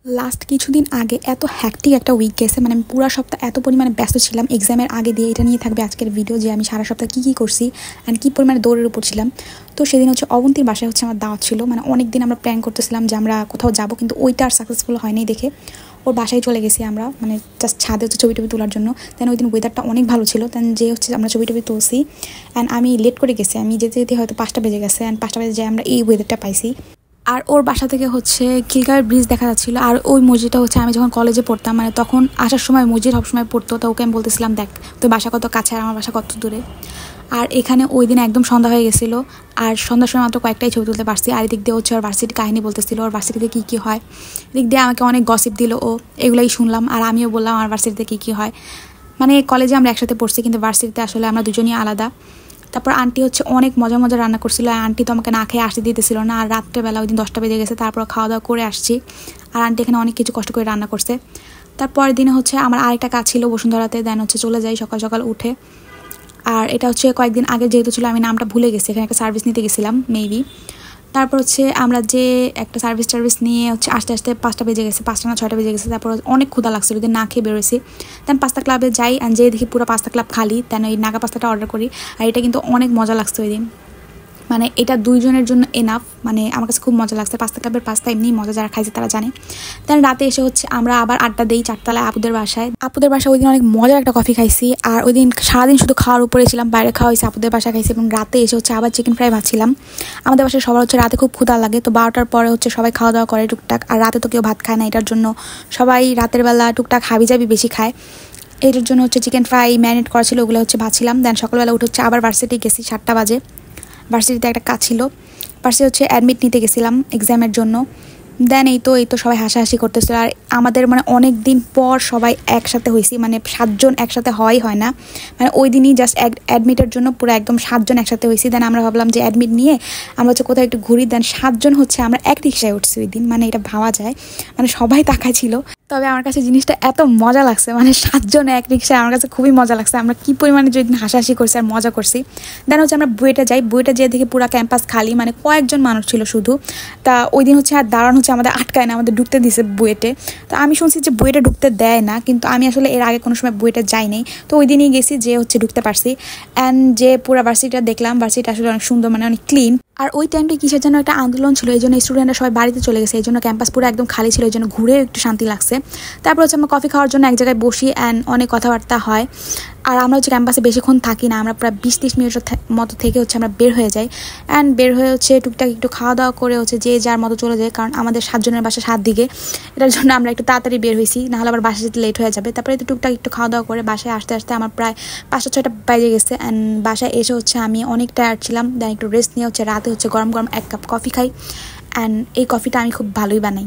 Last কিছুদিন আগে এত হ্যাকটিক একটা উইক গেছে, মানে আমি পুরো সপ্তাহ এত পরিমাণে ব্যস্ত ছিলাম এক্সামের আগে দিয়ে। এটা নিয়ে থাকবে আজকের ভিডিও, যে আমি সারা সপ্তাহ কী করছি অ্যান্ড কী পরিমাণে দৌড়ের উপর ছিলাম। তো সেদিন অবন্তীর বাসায় আমার দাওয়াত ছিল। মানে অনেক দিন আমরা প্ল্যান করতেছিলাম যে আমরা কোথাও যাবো, কিন্তু ওইটা আর সাকসেসফুল হয়নি দেখে ওর বাসায় চলে গেছি আমরা, মানে জাস্ট ছাদে ছবি টবি তোলার জন্য। দেন ওই দিন ওয়েদারটা অনেক ভালো ছিল, দেন যে আমরা ছবি টবি তুলছি। অ্যান্ড আমি লেট করে গেছি, আমি যেতে যেতে হয়তো 5টা বেজে গেছে। অ্যান্ড 5টা বেজে যায় আমরা এই ওয়েদারটা পাইছি। আর ওর বাসা থেকে খিলগাঁও ব্রিজ দেখা যাচ্ছিলো। আর ওই মসজিদটা আমি যখন কলেজে পড়তাম, মানে তখন আসার সময় মসজিদ সবসময় পড়তো। তো ওকে আমি বলতেছিলাম, দেখ তোর বাসা কত কাছে আর আমার বাসা কত দূরে। আর এখানে ওই দিন একদম সন্ধ্যা হয়ে গেছিলো, আর সন্ধ্যার সময় মাত্র কয়েকটাই ছবি তুলতে পারছি। আর এদিক দিয়ে ওর ভার্সিটির কাহিনী বলতেছিল, ওর ভার্সিটিতে কী হয়। এদিক দিয়ে আমাকে অনেক গসিপ দিল ও, এগুলোই শুনলাম। আর আমিও বললাম আমার ভার্সিটিতে কী হয়। মানে কলেজে আমরা একসাথে পড়ছি, কিন্তু ভার্সিটিতে আসলে আমরা দুজনই আলাদা। তারপর আন্টি অনেক মজা মজা রান্না করছিল। আন্টি তো আমাকে না খেয়ে আসতে দিতেছিল না। আর রাত্রেবেলা ওই দিন 10টা বেজে গেছে, তারপর খাওয়া দাওয়া করে আসছি। আর আন্টি এখানে অনেক কিছু কষ্ট করে রান্না করছে। তারপরের দিনে আমার আরেকটা কাজ ছিল বসুন্ধরাতে, দেন চলে যাই সকাল সকাল উঠে। আর এটা কয়েকদিন আগে যেহেতু ছিল, আমি নামটা ভুলে গেছি, এখানে একটা সার্ভিস নিতে গেছিলাম মেবি। তারপর আমরা যে একটা সার্ভিস নিয়ে আস্তে আস্তে 5টা বেজে গেছে, 5টা না 6টা বেজে গেছে। তারপর অনেক ক্ষুধা লাগছিল, ওই দিন না খেয়ে বেরোয়েছি। দেন পাস্তা ক্লাবে যাই, অ্যান্ড যেয়ে দেখি পুরো পাস্তা ক্লাব খালি। দেন ওই নাগা পাস্তাটা অর্ডার করি। আর এটা কিন্তু অনেক মজা লাগছে ওই দিন, মানে এটা 2 জনের জন্য এনাফ। মানে আমার কাছে খুব মজা লাগছে। পাস্তা ক্লাবের পাস্তা এমনি মজা, যারা খাইছে তারা জানে। দেন রাতে এসে আমরা আবার আড্ডা দিই 4তলায় আপুদের বাসায়। ওই দিন অনেক মজার একটা কফি খাইছি। আর ওই দিন সারাদিন শুধু খাওয়ার উপরে ছিলাম, বাইরে খাওয়া হয়েছে, আপুদের বাসায় খাইছি। এবং রাতে এসে আবার চিকেন ফ্রাই ভাবছিলাম। আমাদের বাসায় সবার রাতে খুব ক্ষুধা লাগে, তো 12টার পরে সবাই খাওয়া দাওয়া করে টুকটাক। আর রাতে তো কেউ ভাত খায় না, এটার জন্য সবাই রাতের বেলা টুকটাক হাবিজাবি বেশি খায়। এটার জন্য চিকেন ফ্রাই ম্যারিনেট করা ছিল, ওগুলো ভাজছিলাম। দেন সকালবেলা উঠে আবার ভার্সিটি গেছি 7টা বাজে। ভার্সিটিতে একটা কাজ ছিল, ভার্সিটি অ্যাডমিট নিতে গেছিলাম এক্সামের জন্য। দেন এই তো সবাই হাসাহাসি করতেছিল। আর আমাদের মানে অনেক দিন পর সবাই একসাথে হয়েছি, মানে 7 জন একসাথে হয় না। মানে ওই দিনই জাস্ট অ্যাডমিটের জন্য পুরো একদম 7 জন একসাথে হয়েছি। দেন আমরা ভাবলাম যে অ্যাডমিট নিয়ে আমরা কোথাও একটু ঘুরি। দেন 7 জন আমরা এক রিক্সায় উঠছি ওই দিন, মানে এটা ভাবা যায়, মানে সবাই তাকায় ছিল। তবে আমার কাছে জিনিসটা এত মজা লাগছে, মানে 7 জন এক রিক্সায়, আমার কাছে খুবই মজা লাগছে। আমরা কী পরিমাণে যদি হাসাহাসি করছি আর মজা করছি। দেন আমরা বুয়েটে যাই, বুয়েটে যেয়ে দেখি পুরো ক্যাম্পাস খালি, মানে কয়েকজন মানুষ ছিল শুধু। তা ওই দিন আর দাঁড়ানো আমাদের আটকায় না, আমাদের ঢুকতে দিছে বুয়েটে। তো আমি শুনছি যে বুয়েটে ঢুকতে দেয় না, কিন্তু আমি আসলে এর আগে কোনো সময় বুয়েটে যাই নাই। তো ওই দিনই গেছি, যে ঢুকতে পারছি। অ্যান্ড যে পুরো ভার্সিটিটা দেখলাম, ভার্সিটি আসলে অনেক সুন্দর, মানে অনেক ক্লিন। আর ওই টাইমটা কিসের জন্য একটা আন্দোলন ছিল, এই জন্য স্টুডেন্টরা সবাই বাড়িতে চলে গেছে, এই জন্য ক্যাম্পাস পুরো একদম খালি ছিল, এই জন্য ঘুরে একটু শান্তি লাগছে। তারপর আমরা কফি খাওয়ার জন্য এক জায়গায় বসি, অ্যান্ড অনেক কথাবার্তা হয়। আর আমরা ক্যাম্পাসে বেশিক্ষণ থাকি না, আমরা প্রায় 20-30 মিনিটের মতো থেকে আমরা বের হয়ে যাই। অ্যান্ড বের হয়ে টুকটাক একটু খাওয়া দাওয়া করে যে যার মতো চলে যায়, কারণ আমাদের 7 জনের বাসা 7 দিকে। এটার জন্য আমরা একটু তাড়াতাড়ি বের হয়েছি, নাহলে আবার বাসায় যেতে লেট হয়ে যাবে। তারপরে টুকটাক একটু খাওয়া দাওয়া করে বাসায় আসতে আসতে আমার প্রায় 5টা-6টা বেজে গেছে। অ্যান্ড বাসায় এসে আমি অনেক টায়ার্ড ছিলাম। দেন একটু রেস্ট নিয়ে রাতে গরম গরম 1 কাপ কফি খাই। অ্যান্ড এই কফিটা আমি খুব ভালোই বানাই।